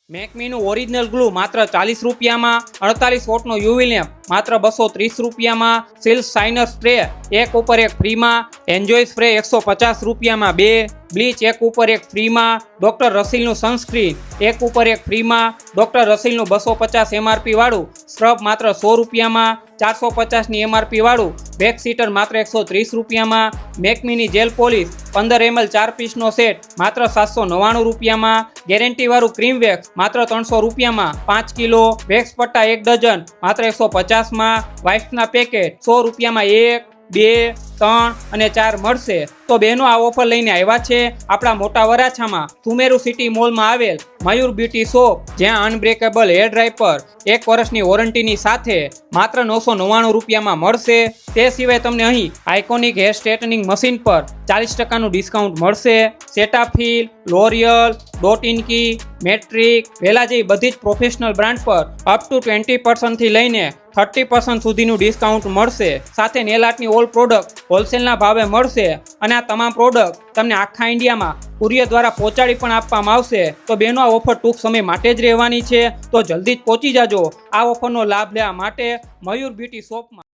મેકમીનું original glue માત્ર 40 રૂપિયામાં, 48 વોટનો UV lamp માત્ર 230 રૂપિયામાં, સિલ્ક શાઇનર સ્પ્રે એક ઉપર એક ફ્રીમાં, એન્જોય સ્પ્રે 150 રૂપિયામાં 2, બ્લીચ એક ઉપર એક ફ્રીમાં, ડોક્ટર રસીલનું સનસ્ક્રીન એક ઉપર એક ફ્રીમાં, ડોક્ટર રસીલનું 250 એમઆરપી વાળું સ્ક્રબ માત્ર 100 રૂપિયામાં, 450ની એમઆરપી વાળું બેક સીટર માત્ર 130 રૂપિયામાં, મેકમીની જેલ પોલિશ 15 ml 4 પીસનો સેટ માત્ર 799 રૂપિયામાં, ગેરંટીવાળું ક્રીમ વેક્સ માત્ર 300 રૂપિયામાં 5 કિલો, વેક્સ પટ્ટા 1 ડઝન માત્ર 150માં, વાઇપ્સના પેકેટ 100 રૂપિયામાં 1, 2, 3 અને 4 મળશે. તો બહેનો આ ઓફર લઈને આવ્યા છે આપણા મોટા વરાછામાં સુમેરુ સિટી મોલમાં આવેલ મયુર બ્યુટી શોપ, જ્યાં અનબ્રેકેબલ હેર ડ્રાય પર 1 વર્ષની વોરંટીની સાથે માત્ર 999 રૂપિયામાં મળશે. તે સિવાય તમને અહીં આઇકોનિક હેર સ્ટ્રેટનિંગ મશીન પર 40%નું ડિસ્કાઉન્ટ મળશે. સેટાફિલ, લોરિયલ, ડોટ ઇનકી, મેટ્રિક, વેલા જેવી બધી જ પ્રોફેશનલ બ્રાન્ડ પર અપ ટુ 20% થી લઈને 30% સુધીનું ડિસ્કાઉન્ટ મળશે. સાથે નેલ આર્ટની ઓલ પ્રોડક્ટ હોલસેલના ભાવે મળશે અને આ તમામ પ્રોડક્ટ તમને આખા ઇન્ડિયામાં કુરિયર દ્વારા પહોંચાડી પણ આપવામાં આવશે. તો બેનો આ ઓફર ટૂંક સમય માટે જ રહેવાની છે, તો જલ્દી જ પહોંચી જાજો આ ઓફરનો લાભ લેવા માટે મયુર બ્યુટી શોપમાં.